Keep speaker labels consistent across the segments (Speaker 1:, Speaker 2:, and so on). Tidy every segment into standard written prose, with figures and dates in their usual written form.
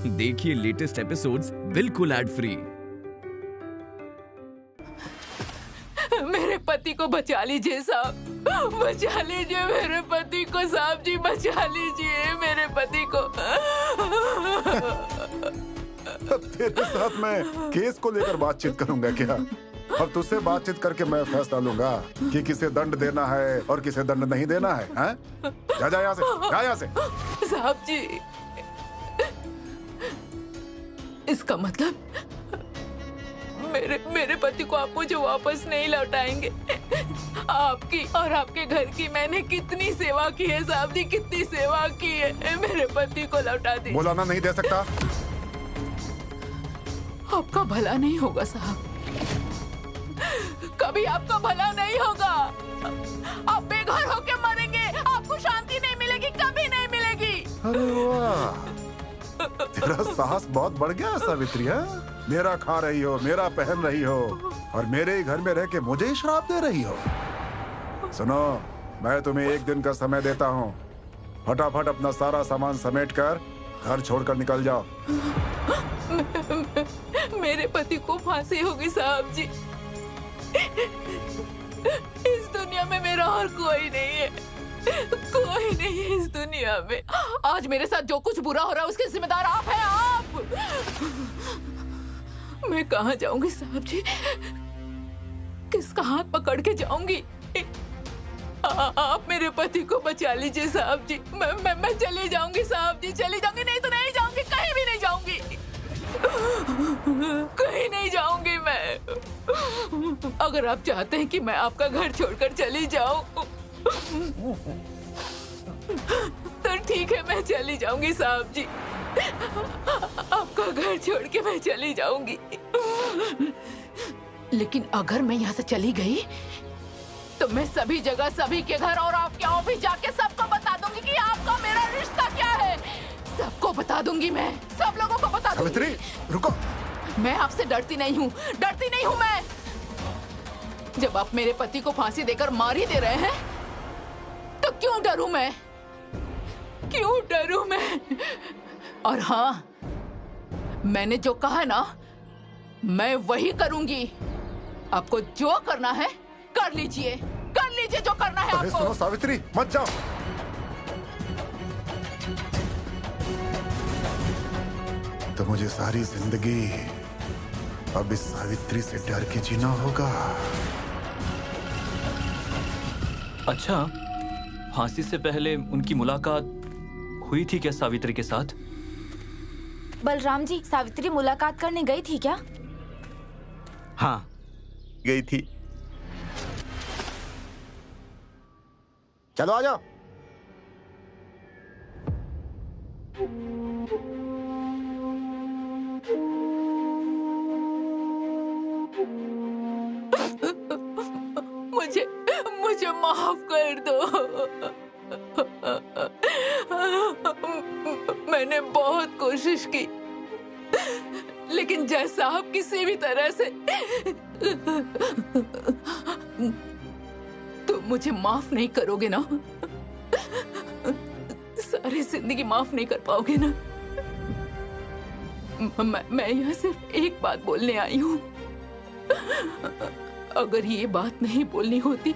Speaker 1: देखिए latest episodes बिल्कुल ad free.
Speaker 2: मेरे पति को बचा लीजिए साहब, बचा लीजिए मेरे पति को साहब जी, बचा लीजिए मेरे पति को।
Speaker 3: तेरे साथ मैं केस को लेकर बातचीत करूंगा क्या? और तुझसे बातचीत करके मैं फैसला लूंगा कि किसे दंड देना है और किसे दंड नहीं देना है, हैं? जा यहाँ से, जा यहाँ से।
Speaker 2: साहब जी, इसका मतलब मेरे पति को आप मुझे वापस नहीं लौटाएंगे। आपकी और आपके घर की मैंने कितनी सेवा की है साहब जी, कितनी सेवा की है। मेरे पति को लौटा दीजिए।
Speaker 3: बुलाना नहीं दे सकता।
Speaker 2: आपका भला नहीं होगा साहब, कभी आपका भला नहीं होगा। आप बेघर होके मरेंगे, आपको शांति नहीं मिलेगी, कभी नहीं मिलेगी।
Speaker 3: अरे वाह, तेरा साहस बहुत बढ़ गया सावित्री है। मेरा खा रही हो, मेरा पहन रही हो और मेरे ही घर में रह के मुझे ही श्राप दे रही हो। सुनो, मैं तुम्हें एक दिन का समय देता हूँ। फटाफट अपना सारा सामान समेट कर घर छोड़कर निकल जाओ।
Speaker 2: मेरे पति को फांसी होगी साहब जी। इस दुनिया में मेरा और कोई नहीं है, कोई नहीं है इस दुनिया में। आज मेरे साथ जो कुछ बुरा हो रहा है उसके जिम्मेदार आप हैं, आप। मैं कहाँ जाऊंगी साहब जी, किसका हाथ पकड़ के जाऊंगी? आप मेरे पति को बचा लीजिए साहब जी। मैं चली जाऊंगी साहब जी, चली जाऊंगी, नहीं तो नहीं जाऊंगी, कहीं भी नहीं जाऊंगी, कहीं नहीं जाऊंगी मैं। अगर आप चाहते हैं कि मैं आपका घर छोड़कर चली जाऊं तो ठीक है, मैं चली जाऊंगी साहब जी। आपका घर छोड़ के मैं चली जाऊंगी। लेकिन अगर मैं यहाँ से चली गई तो मैं सभी जगह, सभी के घर और आपके ऑफिस जाके सबको बता दूंगी कि आपका मेरा रिश्ता क्या है। सबको बता दूंगी, मैं सब लोगों को बता दूंगी।
Speaker 3: सावित्री, रुको।
Speaker 2: मैं आपसे डरती नहीं हूँ, डरती नहीं हूँ मैं। जब आप मेरे पति को फांसी देकर मार ही दे रहे हैं तो क्यों डरूं मैं, क्यों डरूं मैं? और हाँ, मैंने जो कहा ना, मैं वही करूंगी। आपको जो करना है कर लीजिए, कर लीजिए जो करना है आपको।
Speaker 3: सुनो सावित्री, मत जाओ। तो मुझे सारी जिंदगी अब इस सावित्री से डर के जीना होगा।
Speaker 4: अच्छा, फांसी से पहले उनकी मुलाकात हुई थी क्या सावित्री के साथ?
Speaker 5: बलराम जी, सावित्री मुलाकात करने गई थी क्या?
Speaker 6: हाँ, गई थी। चलो आ जाओ।
Speaker 2: मुझे माफ कर दो। मैंने बहुत कोशिश की, लेकिन जैसा आप किसी भी तरह से तो मुझे माफ नहीं करोगे ना? सारी जिंदगी माफ नहीं कर पाओगे ना? मैं यहाँ सिर्फ एक बात बोलने आई हूँ। अगर ये बात नहीं बोलनी होती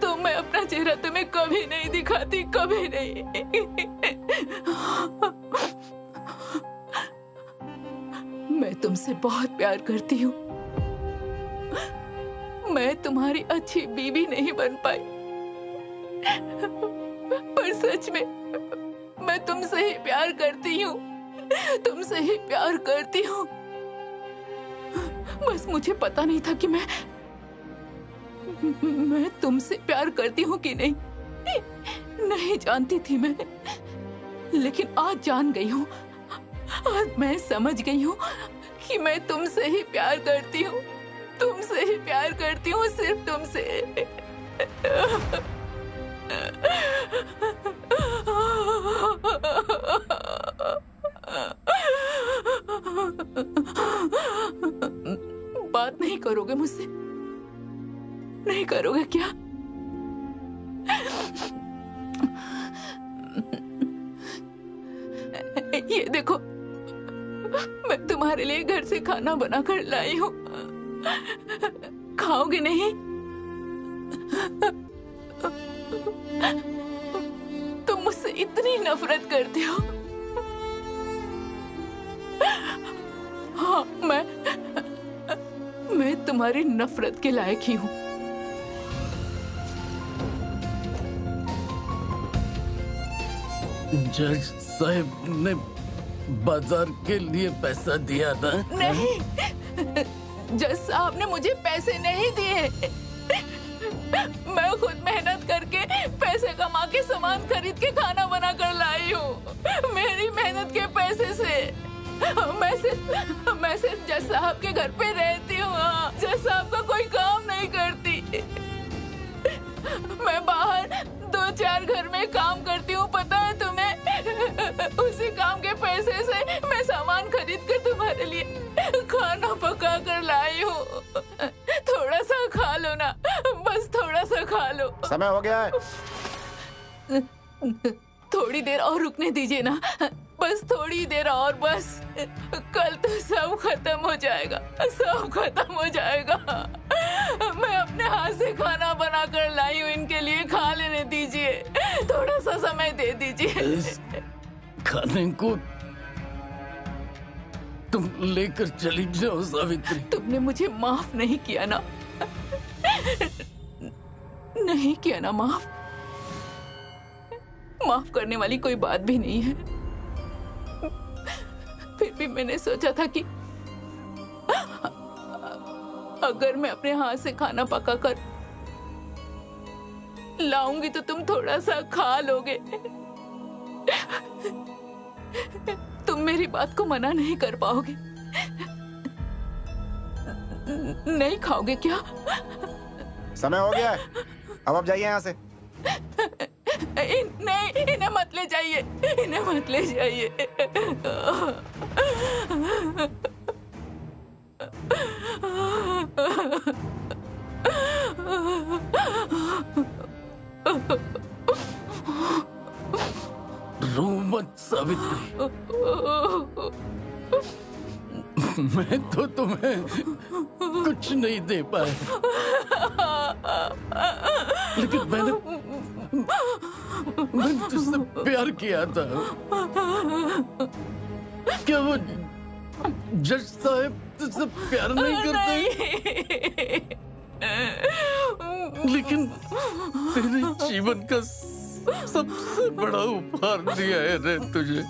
Speaker 2: तो मैं अपना चेहरा तुम्हें कभी नहीं दिखाती, कभी नहीं। मैं तुमसे बहुत प्यार करती हूँ। मैं तुम्हारी अच्छी बीवी नहीं बन पाई, पर सच में मैं तुमसे ही प्यार करती हूँ, तुमसे ही प्यार करती हूँ। बस मुझे पता नहीं था कि मैं तुमसे प्यार करती हूँ कि नहीं, नहीं जानती थी मैं। लेकिन आज जान गई हूँ, आज मैं समझ गई हूँ कि मैं तुमसे ही प्यार करती हूँ, तुमसे ही प्यार करती हूँ, सिर्फ तुमसे। बात नहीं करोगे मुझसे? नहीं करोगे क्या? ये देखो, मैं तुम्हारे लिए घर से खाना बना कर लाई हूँ। खाओगे नहीं? तुम मुझसे इतनी नफरत करते हो। हाँ, मैं तुम्हारी नफरत के लायक ही हूँ।
Speaker 7: जज साहब ने बाजार के लिए पैसा दिया था?
Speaker 2: नहीं, जज साहब ने मुझे पैसे नहीं दिए। मैं खुद मेहनत करके पैसे कमा के सामान खरीद के खाना बना कर लाई हूँ, मेरी मेहनत के पैसे से। मैं सिर्फ जज साहब के घर पे रहती हूँ। जज साहब का कोई काम नहीं करती। मैं बाहर 2-4 घर में काम करती हूँ, पता है तुम्हें? उसी काम के पैसे से मैं सामान खरीद कर तुम्हारे लिए खाना पका कर लाई हूँ। थोड़ा सा खा लो ना, बस थोड़ा सा खा लो।
Speaker 3: समय हो गया है।
Speaker 2: थोड़ी देर और रुकने दीजिए ना, बस थोड़ी देर और। बस कल तो सब खत्म हो जाएगा, सब खत्म हो जाएगा। मैं अपने हाथ से खाना बना कर लाई हूँ, इनके लिए खा लेने दीजिए। थोड़ा सा समय दे दीजिए।
Speaker 7: इस खाने को तुम लेकर चली जाओ सावित्री।
Speaker 2: तुमने मुझे माफ नहीं किया ना? नहीं किया ना माफ? माफ करने वाली कोई बात भी नहीं है। फिर भी मैंने सोचा था कि अगर मैं अपने हाथ से खाना पका कर लाऊंगी तो तुम थोड़ा सा खा लोगे। तुम मेरी बात को मना नहीं कर पाओगे। नहीं खाओगे क्या?
Speaker 3: समय हो गया है, अब आप जाइए यहाँ से।
Speaker 2: नहीं, इन्हें मत ले जाइए, इन्हें मत ले जाइए।
Speaker 7: रो मत सावित्री। मैं तो तुम्हें कुछ नहीं दे पाया, लेकिन मैंने तुझसे प्यार किया था। क्या वो जज साहब तुझसे प्यार नहीं करते? लेकिन तेरे जीवन का सबसे बड़ा उपहार दिया है रे तुझे।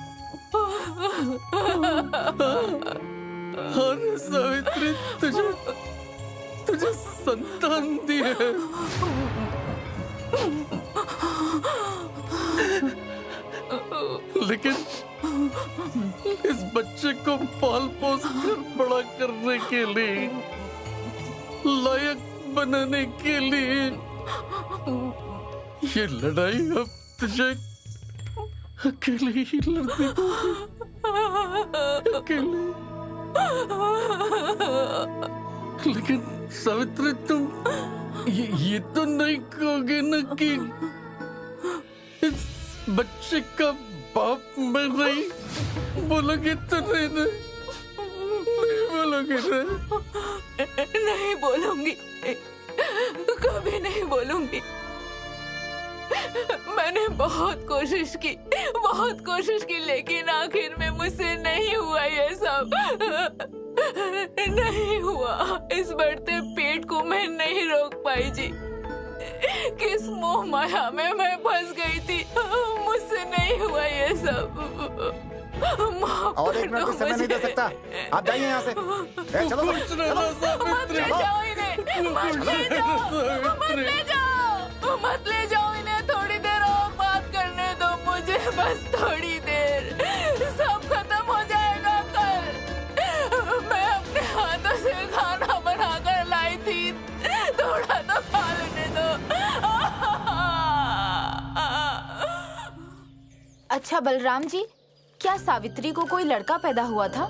Speaker 7: अरे सावित्री, तुझे संतान दी है। लेकिन इस बच्चे को पाल पोस कर बड़ा करने के लिए, लायक बनाने के लिए, ये लड़ाई अब तुझे अकेले ही लड़नी होगी, अकेले। लेकिन सावित्री, तुम ये तो नहीं कहोगे ना कि इस बच्चे का बाप मैं नहीं? बोलोगे तो नहीं ना? नहीं बोलोगे ना?
Speaker 2: नहीं बोलूंगी, कभी नहीं बोलूंगी। मैंने बहुत कोशिश की, लेकिन आखिर में मुझसे नहीं हुआ ये सब। नहीं हुआ। इस बढ़ते पेट को मैं नहीं रोक पाई जी। किस मोह माया में मैं फंस गई थी। मुझसे नहीं हुआ ये सब।
Speaker 3: और एक मिनट समय नहीं दे सकता, आप जाइए यहाँ से। चलो,
Speaker 2: मत ले जाओ इन्हें, मत ले जाओ इन्हें। थोड़ी देर और बात करने दो मुझे, बस थोड़ी देर। सब खत्म हो जाएगा कल। मैं अपने हाथों से खाना बना कर लाई थी, थोड़ा तो खा लेने दो।
Speaker 5: अच्छा बलराम जी, क्या सावित्री को कोई लड़का पैदा हुआ था?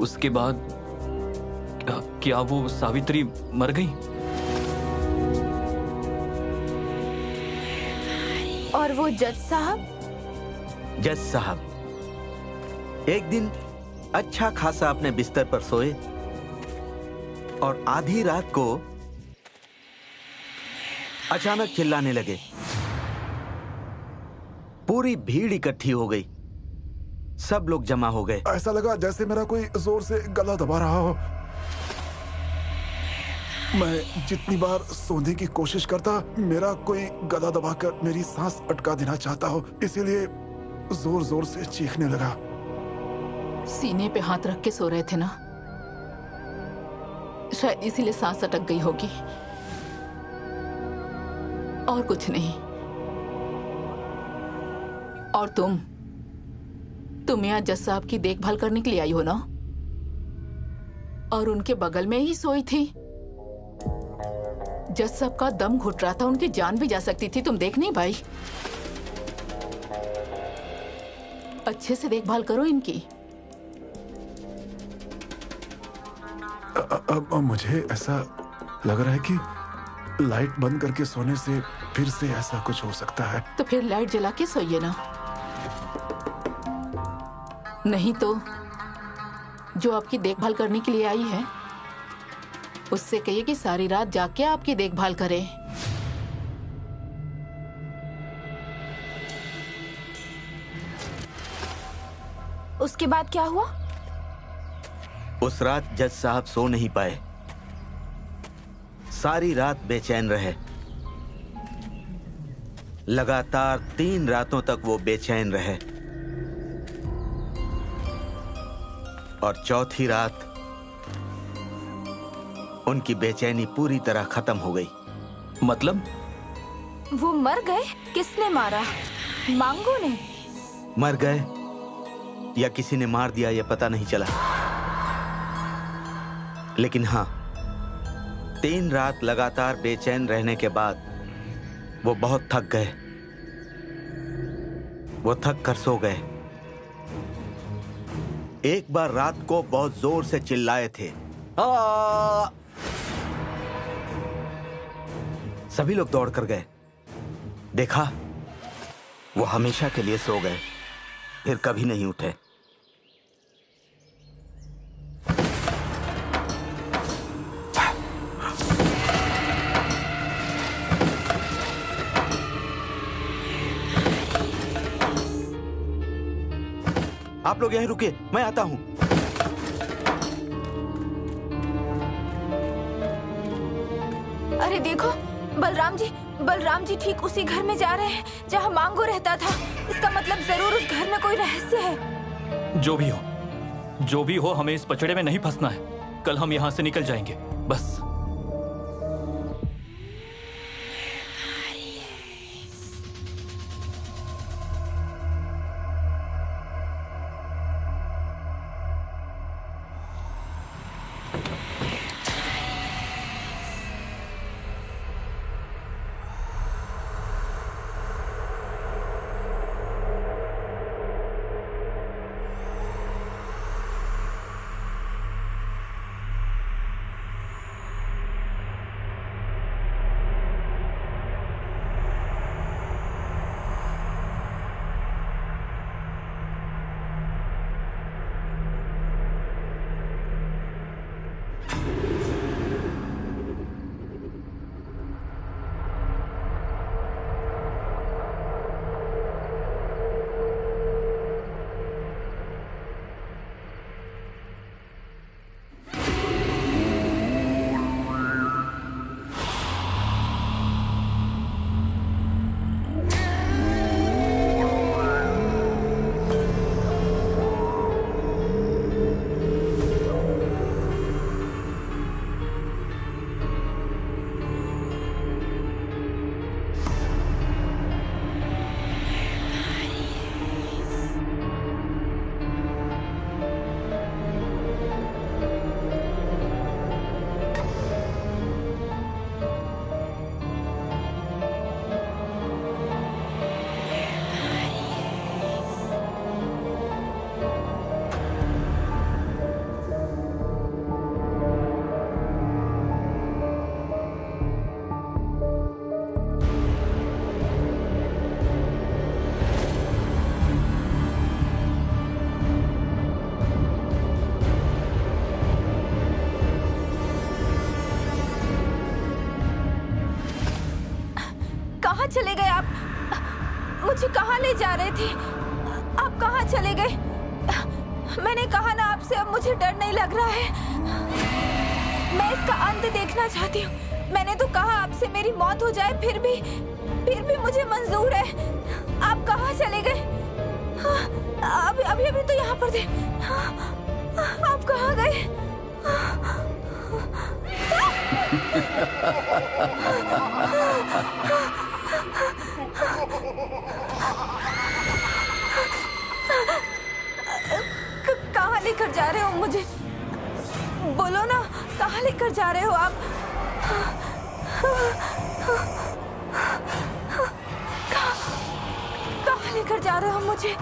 Speaker 4: उसके बाद क्या वो सावित्री मर गई?
Speaker 5: और वो जज साहब?
Speaker 6: जज साहब एक दिन अच्छा खासा अपने बिस्तर पर सोए और आधी रात को अचानक चिल्लाने लगे। पूरी भीड़ इकट्ठी हो गई, सब लोग जमा हो गए।
Speaker 3: ऐसा लगा जैसे मेरा कोई जोर से गला दबा रहा हो। मैं जितनी बार सोने की कोशिश करता, मेरा कोई गला दबाकर मेरी सांस अटका देना चाहता हो, इसीलिए जोर जोर से चीखने लगा।
Speaker 2: सीने पे हाथ रख के सो रहे थे ना, शायद इसीलिए सांस अटक गई होगी, और कुछ नहीं। और तुम यहाँ जज साहब की देखभाल करने के लिए आई हो ना, और उनके बगल में ही सोई थी। जज साहब का दम घुट रहा था, उनकी जान भी जा सकती थी, तुम देख नहीं भाई। अच्छे से देखभाल करो इनकी।
Speaker 3: अब मुझे ऐसा लग रहा है कि लाइट बंद करके सोने से फिर से ऐसा कुछ हो सकता है।
Speaker 2: तो फिर लाइट जला के सोइए ना, नहीं तो जो आपकी देखभाल करने के लिए आई है उससे कहिए कि सारी रात जाग के आपकी देखभाल करे।
Speaker 5: उसके बाद क्या हुआ?
Speaker 6: उस रात जज साहब सो नहीं पाए, सारी रात बेचैन रहे। लगातार 3 रातों तक वो बेचैन रहे और चौथी रात उनकी बेचैनी पूरी तरह खत्म हो गई।
Speaker 4: मतलब?
Speaker 5: वो मर गए? किसने मारा? मांगो ने?
Speaker 6: मर गए या किसी ने मार दिया ये पता नहीं चला, लेकिन हाँ, 3 रात लगातार बेचैन रहने के बाद वो बहुत थक गए। वो थक कर सो गए। एक बार रात को बहुत जोर से चिल्लाए थे, आ! सभी लोग दौड़ कर गए, देखा वो हमेशा के लिए सो गए, फिर कभी नहीं उठे। आप लोग यहीं रुकिए, मैं आता हूं।
Speaker 5: अरे देखो, बलराम जी ठीक उसी घर में जा रहे हैं जहाँ मांगो रहता था। इसका मतलब जरूर उस घर में कोई रहस्य है।
Speaker 4: जो भी हो हमें इस पचड़े में नहीं फंसना है। कल हम यहाँ से निकल जाएंगे, बस।
Speaker 5: मुझे कहाँ ले जा रहे थे? आप कहाँ चले गए? मैंने कहा ना आपसे, अब मुझे डर नहीं लग रहा है। मैं इसका अंत देखना चाहती हूँ। मैंने तो कहा आपसे मेरी मौत हो जाए, फिर भी मुझे मंजूर है। आप कहाँ चले गए? अभी तो यहाँ पर थे। आप कहाँ गए? कहाँ लेकर जा रहे हो मुझे? बोलो ना, कहाँ लेकर जा रहे हो आप? कहाँ लेकर जा रहे हो मुझे?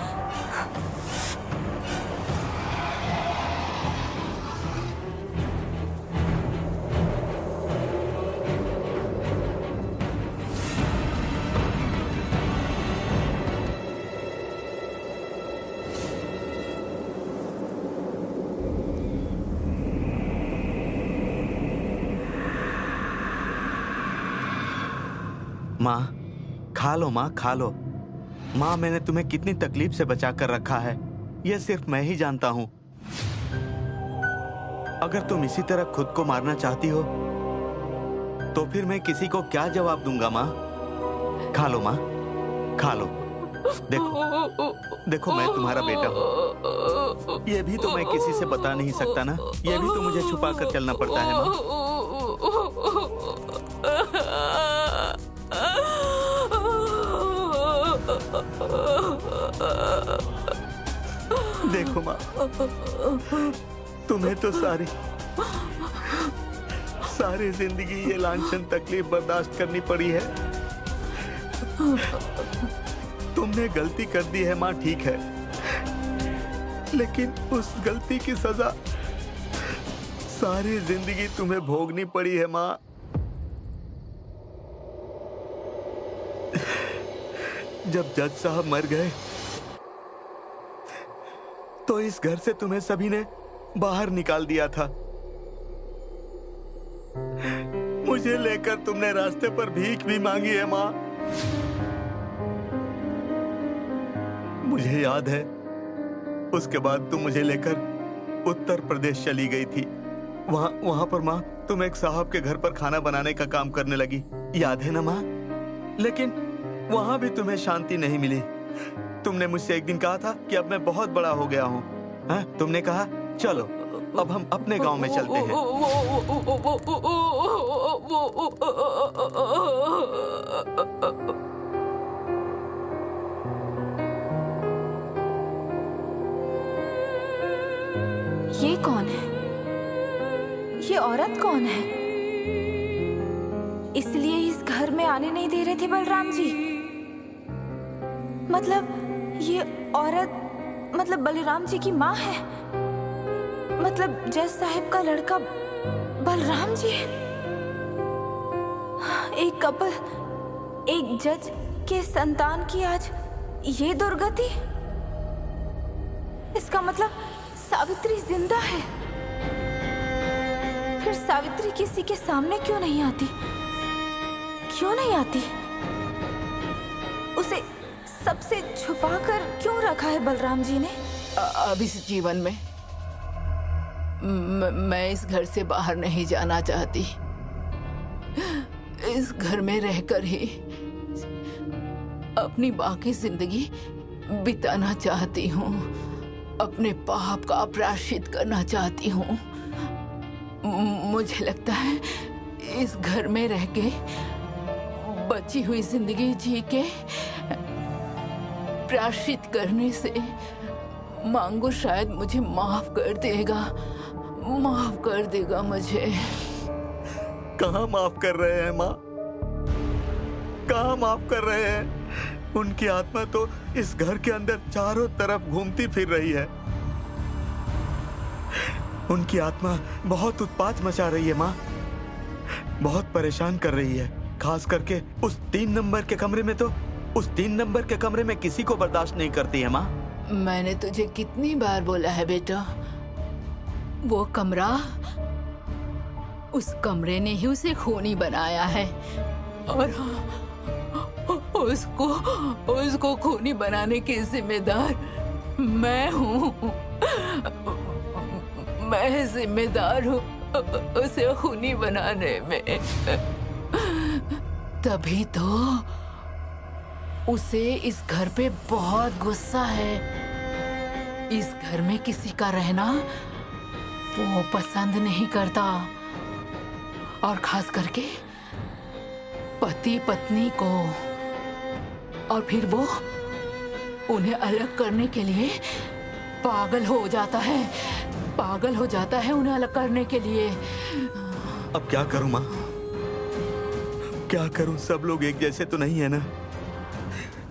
Speaker 6: माँ, खा लो माँ, खा लो। माँ, मैंने तुम्हें कितनी तकलीफ से बचा कर रखा है, यह सिर्फ मैं ही जानता हूँ। अगर तुम इसी तरह खुद को मारना चाहती हो, तो फिर मैं किसी को क्या जवाब दूंगा माँ? खा लो माँ, खा लो। देखो मैं तुम्हारा बेटा हूँ। ये भी तो मैं किसी से बता नहीं सकता ना, ये भी तो मुझे छुपा कर चलना पड़ता है माँ। देखो माँ, तुम्हें तो सारी जिंदगी ये लांछन तकलीफ बर्दाश्त करनी पड़ी है। तुमने गलती कर दी है माँ, ठीक है, लेकिन उस गलती की सजा सारी जिंदगी तुम्हें भोगनी पड़ी है माँ। जब जज साहब मर गए तो इस घर से तुम्हें सभी ने बाहर निकाल दिया था। मुझे लेकर तुमने रास्ते पर भीख भी मांगी है माँ। मुझे याद है, उसके बाद तुम मुझे लेकर उत्तर प्रदेश चली गई थी। वहां पर माँ, तुम एक साहब के घर पर खाना बनाने का काम करने लगी, याद है ना माँ? लेकिन वहां भी तुम्हें शांति नहीं मिली। तुमने मुझसे एक दिन कहा था कि अब मैं बहुत बड़ा हो गया हूँ। हाँ? तुमने कहा चलो अब हम अपने गांव में चलते हैं।
Speaker 5: ये कौन है? ये औरत कौन है? इसलिए इस घर में आने नहीं दे रहे थे बलराम जी? मतलब ये औरत बलराम जी की माँ है? मतलब जज साहब का लड़का बलराम जी? एक कपल, एक जज के संतान की आज ये दुर्गति? इसका मतलब सावित्री जिंदा है। फिर सावित्री किसी के सामने क्यों नहीं आती? क्यों नहीं आती? उसे सबसे छुपाकर क्यों रखा है बलराम जी ने?
Speaker 2: अब इस जीवन में मैं इस घर से बाहर नहीं जाना चाहती। इस घर में रहकर ही अपनी बाकी जिंदगी बिताना चाहती हूँ। अपने पाप का प्रायश्चित करना चाहती हूँ। मुझे लगता है इस घर में रह के बची हुई जिंदगी जी के प्रायश्चित करने से मांगो शायद मुझे माफ कर देगा मुझे।
Speaker 6: कहाँ माफ कर रहे हैं माँ? कहाँ माफ कर रहे हैं? उनकी आत्मा तो इस घर के अंदर चारों तरफ घूमती फिर रही है। उनकी आत्मा बहुत उत्पात मचा रही है माँ, बहुत परेशान कर रही है। खास करके उस 3 नंबर के कमरे में तो उस 3 नंबर के कमरे में किसी को बर्दाश्त नहीं करती है माँ।
Speaker 2: मैंने तुझे कितनी बार बोला है बेटा, वो कमरा, उस कमरे ने ही उसे खूनी बनाया है। उसको खूनी बनाने की जिम्मेदार मैं हूँ। मैं जिम्मेदार हूँ उसे खूनी बनाने में। तभी तो उसे इस घर पे बहुत गुस्सा है। इस घर में किसी का रहना वो पसंद नहीं करता, और खास करके पति पत्नी को। और फिर वो उन्हें अलग करने के लिए पागल हो जाता है। पागल हो जाता है उन्हें अलग करने के लिए।
Speaker 6: अब क्या करूं माँ, क्या करूं? सब लोग एक जैसे तो नहीं है ना।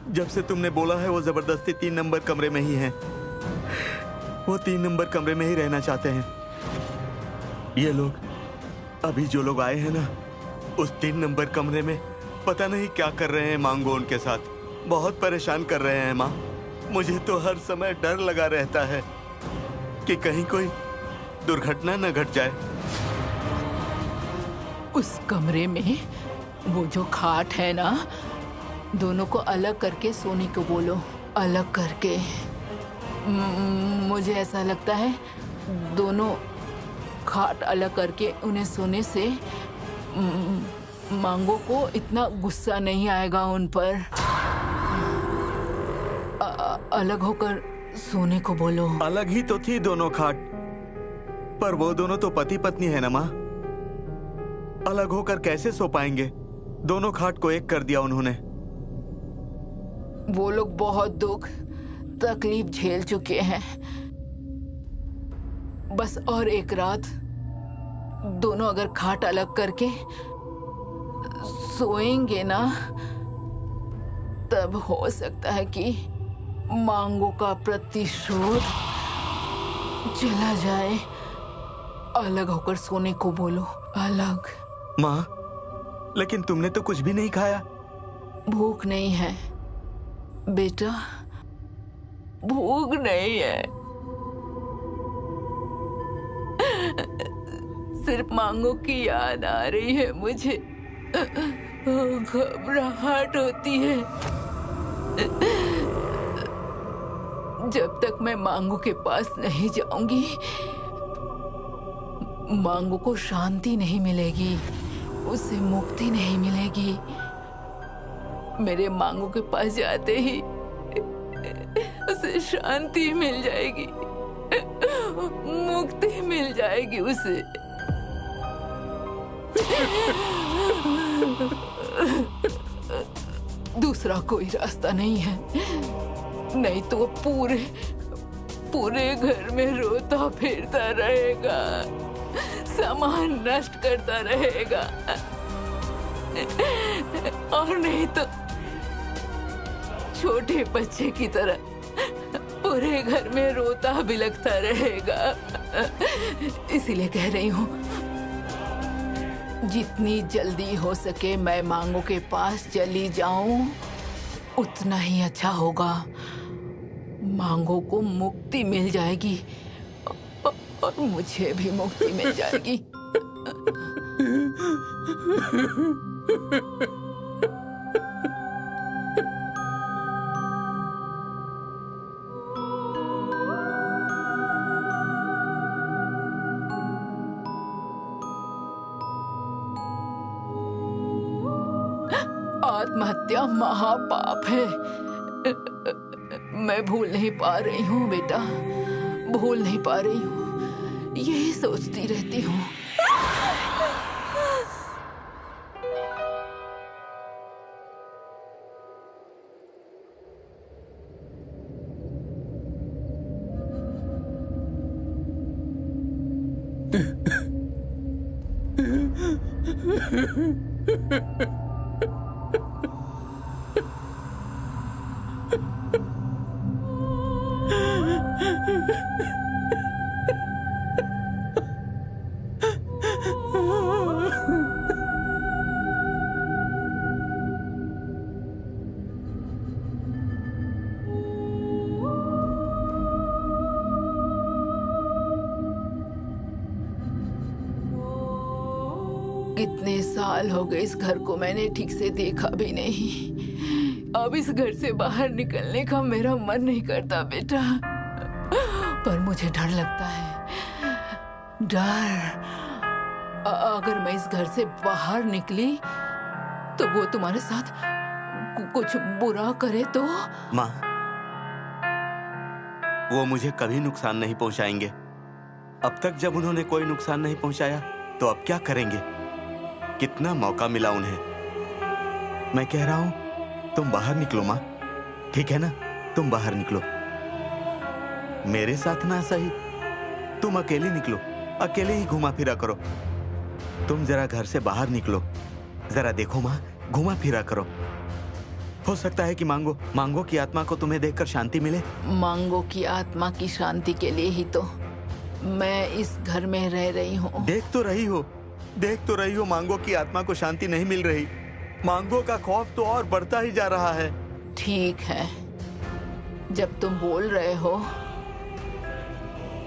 Speaker 6: जब से तुमने बोला है वो जबरदस्ती 3 नंबर कमरे में ही हैं। वो 3 नंबर कमरे में ही रहना चाहते हैं। ये लोग, अभी जो लोग आए हैं ना, उस 3 नंबर कमरे में पता नहीं क्या कर रहे हैं मांगो उनके साथ। बहुत परेशान कर रहे हैं माँ। मुझे तो हर समय डर लगा रहता है कि कहीं कोई दुर्घटना न घट जाए।
Speaker 2: उस कमरे में वो जो खाट है ना, दोनों को अलग करके सोने को बोलो। अलग करके। मुझे ऐसा लगता है दोनों खाट अलग करके उन्हें सोने से मांगो को इतना गुस्सा नहीं आएगा उन पर। अलग होकर सोने को बोलो।
Speaker 6: अलग ही तो थी दोनों खाट, पर वो दोनों तो पति पत्नी है ना माँ। अलग होकर कैसे सो पाएंगे? दोनों खाट को एक कर दिया उन्होंने।
Speaker 2: वो लोग बहुत दुख तकलीफ झेल चुके हैं। बस और एक रात दोनों अगर खाट अलग करके सोएंगे ना, तब हो सकता है कि मांगो का प्रतिशोध चला जाए। अलग होकर सोने को बोलो। अलग।
Speaker 6: माँ, लेकिन तुमने तो कुछ भी नहीं खाया।
Speaker 2: भूख नहीं है बेटा, भूख नहीं है। सिर्फ मांगो की याद आ रही है मुझे। घबराहट होती है। जब तक मैं मांगो के पास नहीं जाऊंगी, मांगो को शांति नहीं मिलेगी, उसे मुक्ति नहीं मिलेगी। मेरे मांगो के पास जाते ही उसे शांति मिल जाएगी, मुक्ति मिल जाएगी उसे। दूसरा कोई रास्ता नहीं है, नहीं तो पूरे घर में रोता फिरता रहेगा, सामान नष्ट करता रहेगा, और नहीं तो छोटे बच्चे की तरह पूरे घर में रोता बिलखता रहेगा। इसीलिए कह रही हूँ, जितनी जल्दी हो सके मैं मांगो के पास चली जाऊं, उतना ही अच्छा होगा। मांगो को मुक्ति मिल जाएगी और मुझे भी मुक्ति मिल जाएगी। आत्महत्या महापाप है। मैं भूल नहीं पा रही हूँ बेटा, भूल नहीं पा रही हूँ, यही सोचती रहती हूँ। कितने साल हो गए इस घर को मैंने ठीक से देखा भी नहीं। अब इस घर से बाहर निकलने का मेरा मन नहीं करता बेटा, पर मुझे डर लगता है। डर, अगर मैं इस घर से बाहर निकली तो वो तुम्हारे साथ कुछ बुरा करे तो?
Speaker 6: माँ, वो मुझे कभी नुकसान नहीं पहुंचाएंगे। अब तक जब उन्होंने कोई नुकसान नहीं पहुंचाया तो अब क्या करेंगे? कितना मौका मिला उन्हें। मैं कह रहा हूं तुम बाहर निकलो माँ, ठीक है ना? तुम बाहर निकलो, मेरे साथ ना सही, तुम अकेली निकलो, अकेले ही घुमा फिरा करो। तुम जरा घर से बाहर निकलो, जरा देखो माँ, घुमा फिरा करो। हो सकता है कि मांगो की आत्मा को तुम्हें देखकर शांति मिले।
Speaker 2: मांगो की आत्मा की शांति के लिए ही तो मैं इस घर में रह रही हूँ।
Speaker 6: देख तो रही हो मांगो की आत्मा को शांति नहीं मिल रही। मांगो का खौफ तो और बढ़ता ही जा रहा है।
Speaker 2: ठीक है, जब तुम बोल रहे हो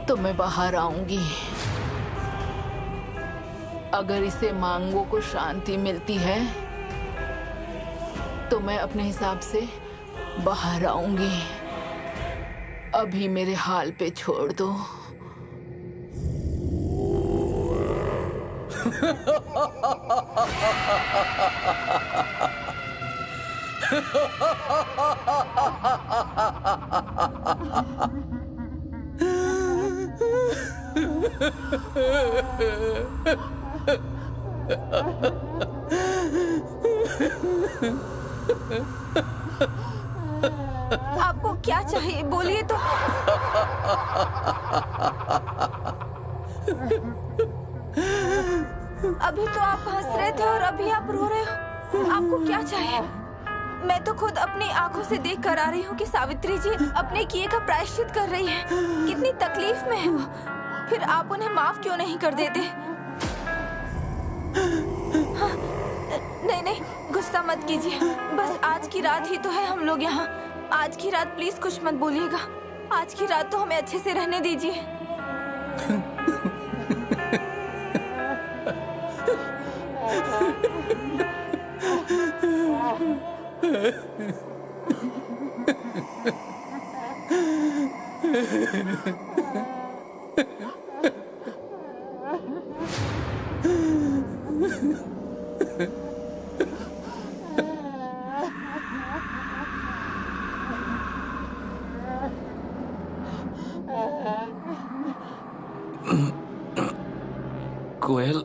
Speaker 2: तो मैं बाहर आऊंगी। अगर इसे मांगो को शांति मिलती है तो मैं अपने हिसाब से बाहर आऊंगी। अभी मेरे हाल पे छोड़ दो।
Speaker 5: आपको क्या चाहिए बोलिए तो। अभी तो आप हंस रहे थे और अभी आप रो रहे हो। आपको क्या चाहिए? मैं तो खुद अपनी आंखों से देख कर आ रही हूँ कि सावित्री जी अपने किए का प्रायश्चित कर रही है। कितनी तकलीफ में है वो, फिर आप उन्हें माफ क्यों नहीं कर देते? हाँ, नहीं, गुस्सा मत कीजिए। बस आज की रात ही तो है हम लोग यहाँ। आज की रात प्लीज कुछ मत बोलिएगा। आज की रात तो हमें अच्छे से रहने दीजिए।
Speaker 4: कोयल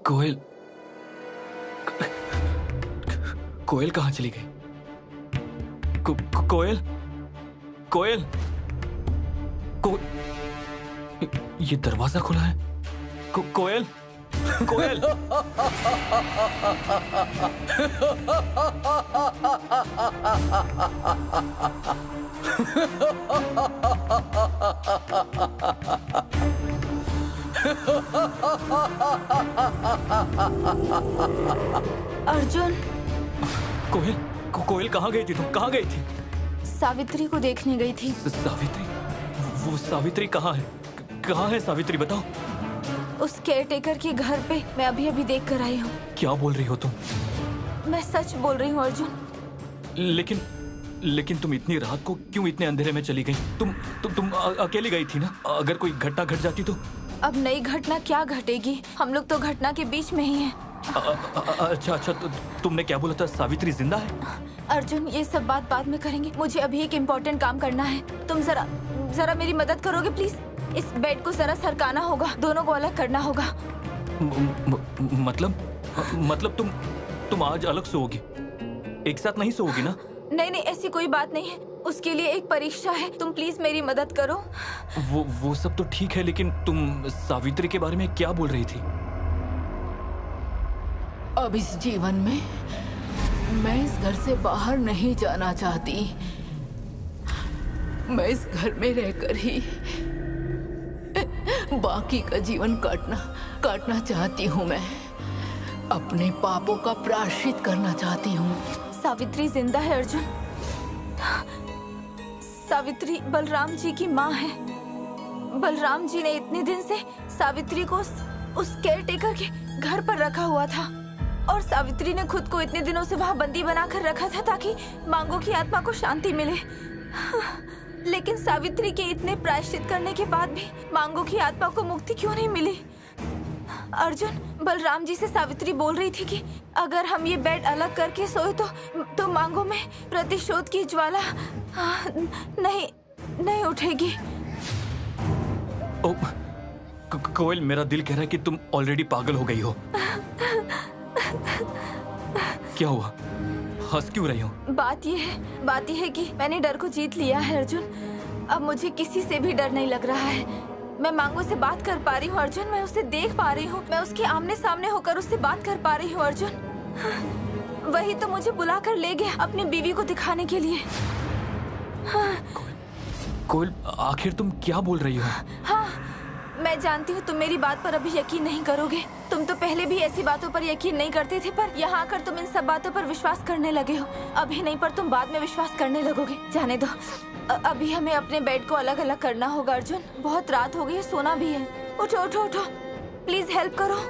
Speaker 4: कोयल कोयल कहाँ चली गई? कोयल कोयल ये दरवाजा खुला है। कोयल कोयल
Speaker 5: अर्जुन,
Speaker 4: कोयल कहाँ गई थी? तुम कहाँ गई थी?
Speaker 5: सावित्री को देखने गई थी।
Speaker 4: सावित्री? वो सावित्री कहाँ है? कहाँ है सावित्री, बताओ।
Speaker 5: उस केयरटेकर के घर पे मैं अभी अभी देख कर आई हूँ।
Speaker 4: क्या बोल रही हो तुम?
Speaker 5: मैं सच बोल रही हूँ अर्जुन।
Speaker 4: लेकिन तुम इतनी रात को क्यों इतने अंधेरे में चली गई? तुम अकेली गई थी ना? अगर कोई घटना घट जाती तो?
Speaker 5: अब नई घटना क्या घटेगी? हम लोग तो घटना के बीच में ही हैं।
Speaker 4: अच्छा, तुमने क्या बोला था? सावित्री जिंदा है?
Speaker 5: अर्जुन, ये सब बात बाद में करेंगे। मुझे अभी एक इम्पोर्टेंट काम करना है। तुम जरा मेरी मदद करोगे प्लीज? इस बेड को जरा सरकाना होगा, दोनों को अलग करना होगा।
Speaker 4: मतलब तुम आज अलग सोओगी, एक साथ नहीं सोओगी ना?
Speaker 5: नहीं, ऐसी कोई बात नहीं है। उसके लिए एक परीक्षा है। तुम प्लीज मेरी मदद करो।
Speaker 4: वो सब तो ठीक है, लेकिन तुम सावित्री के बारे में क्या बोल रही थी?
Speaker 2: अब इस जीवन में मैं इस घर से बाहर नहीं जाना चाहती। मैं इस घर में रहकर ही बाकी का जीवन काटना चाहती हूँ। मैं अपने पापों का प्रायश्चित करना चाहती हूँ।
Speaker 5: सावित्री जिंदा है अर्जुन। सावित्री बलराम जी की माँ है। बलराम जी ने इतने दिन से सावित्री को उस केयरटेकर के घर पर रखा हुआ था और सावित्री ने खुद को इतने दिनों से वहाँ बंदी बनाकर रखा था ताकि मांगो की आत्मा को शांति मिले। लेकिन सावित्री के इतने प्रायश्चित करने के बाद भी मांगो की आत्मा को मुक्ति क्यों नहीं मिली? अर्जुन, बलराम जी से सावित्री बोल रही थी कि अगर हम ये बेड अलग करके सोए तो मांगो में प्रतिशोध की ज्वाला नहीं उठेगी।
Speaker 4: कोयल, मेरा दिल कह रहा है कि तुम ऑलरेडी पागल हो गई हो। क्या हुआ? हंस क्यों रही हो?
Speaker 5: बात ये है कि मैंने डर को जीत लिया है अर्जुन। अब मुझे किसी से भी डर नहीं लग रहा है। मैं मांगो से बात कर पा रही हूँ अर्जुन, मैं उसे देख पा रही हूँ, मैं उसके आमने सामने होकर उससे बात कर पा रही हूँ अर्जुन। वही तो मुझे बुला कर ले गया अपनी बीवी को दिखाने के लिए।
Speaker 4: कोयल, आखिर तुम क्या बोल रही हो?
Speaker 5: हाँ, मैं जानती हूँ तुम मेरी बात पर अभी यकीन नहीं करोगे। तुम तो पहले भी ऐसी बातों पर यकीन नहीं करते थे, पर यहाँ आकर तुम इन सब बातों पर विश्वास करने लगे हो। अभी नहीं, पर तुम बाद में विश्वास करने लगोगे। जाने दो, अभी हमें अपने बेड को अलग अलग करना होगा अर्जुन। बहुत रात हो गई है, सोना भी है। उठो उठो उठो, प्लीज हेल्प करो।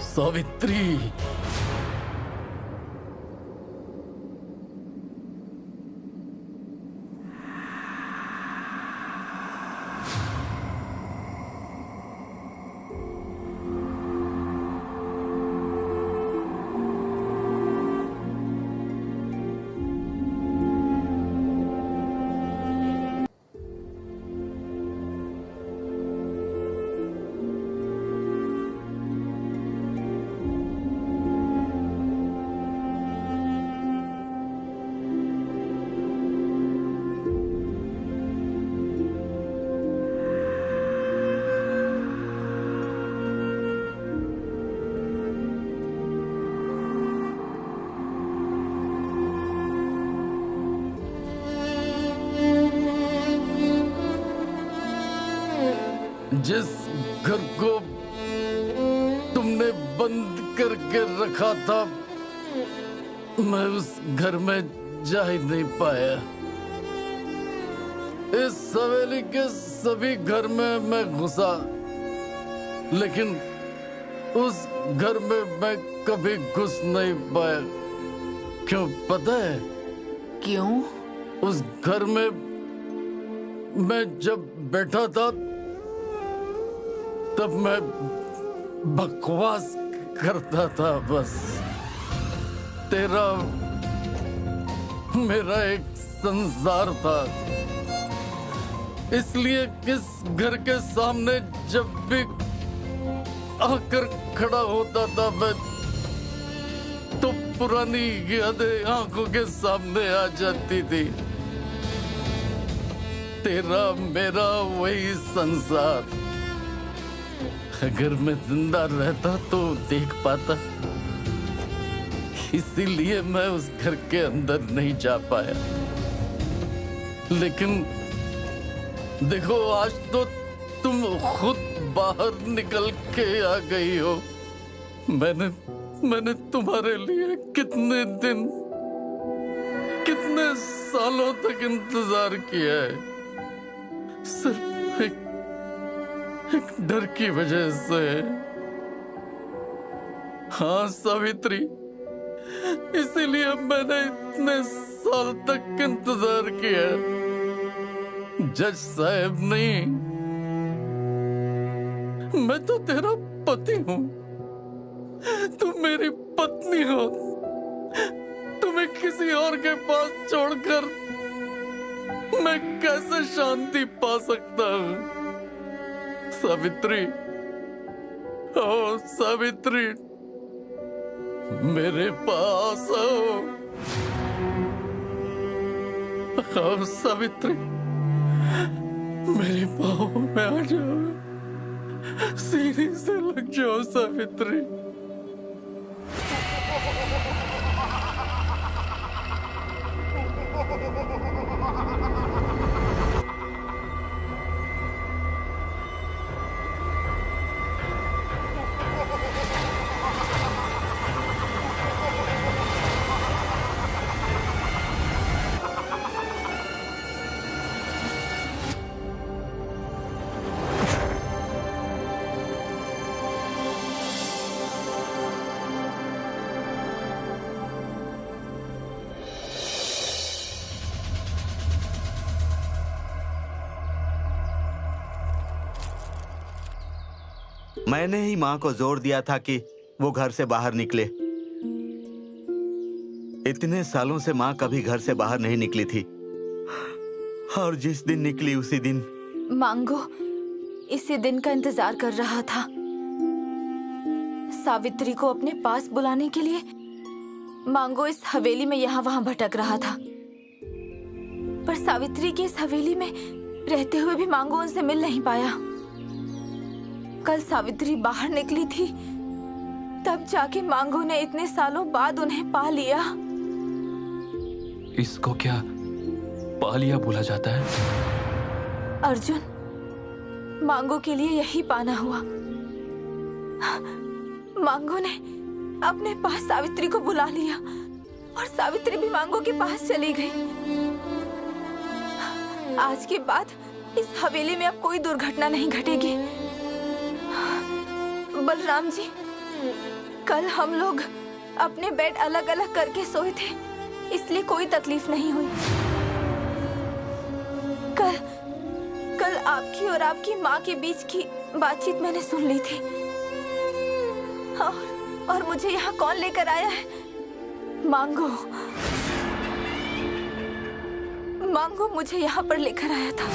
Speaker 7: सावित्री, जिस घर को तुमने बंद करके रखा था, मैं उस घर में जा ही नहीं पाया। इस हवेली के सभी घर में मैं घुसा, लेकिन उस घर में मैं कभी घुस नहीं पाया। क्यों पता है?
Speaker 2: क्यों?
Speaker 7: उस घर में मैं जब बैठा था तब मैं बकवास करता था बस। तेरा मेरा एक संसार था, इसलिए इस घर के सामने जब भी आकर खड़ा होता था मैं, तो पुरानी यादें आंखों के सामने आ जाती थी। तेरा मेरा वही संसार। अगर मैं जिंदा रहता तो देख पाता, इसीलिए मैं उस घर के अंदर नहीं जा पाया। लेकिन देखो, आज तो तुम खुद बाहर निकल के आ गई हो। मैंने तुम्हारे लिए कितने दिन, कितने सालों तक इंतजार किया है, सिर्फ एक डर की वजह से। हाँ सावित्री, इसीलिए मैंने इतने साल तक इंतजार किया। जज साहब नहीं, मैं तो तेरा पति हूँ, तुम मेरी पत्नी हो। तुम्हें किसी और के पास छोड़कर मैं कैसे शांति पा सकता हूँ? सावित्री, ओ सावित्री, मेरे पास आओ। आओ सावित्री, मेरे पाँव में आ जाओ, सीने से लग जाओ सावित्री।
Speaker 6: मैंने ही माँ को जोर दिया था कि वो घर से बाहर निकले। इतने सालों से माँ कभी घर से बाहर नहीं निकली थी, और जिस दिन निकली उसी दिन।
Speaker 5: मांगो इसी दिन का इंतजार कर रहा था। सावित्री को अपने पास बुलाने के लिए मांगो इस हवेली में यहाँ वहाँ भटक रहा था, पर सावित्री की इस हवेली में रहते हुए भी मांगो उनसे मिल नहीं पाया। कल सावित्री बाहर निकली थी, तब जाके मांगो ने इतने सालों बाद उन्हें पा लिया।
Speaker 4: इसको क्या पा लिया बोला जाता है?
Speaker 5: अर्जुन, मांगो के लिए यही पाना हुआ। मांगो ने अपने पास सावित्री को बुला लिया और सावित्री भी मांगो के पास चली गई। आज के बाद इस हवेली में अब कोई दुर्घटना नहीं घटेगी। बलराम जी, कल हम लोग अपने बेड अलग अलग करके सोए थे, इसलिए कोई तकलीफ नहीं हुई। कल आपकी और आपकी माँ के बीच की बातचीत मैंने सुन ली थी, और मुझे यहाँ कौन लेकर आया है? मांगो मुझे यहाँ पर लेकर आया था।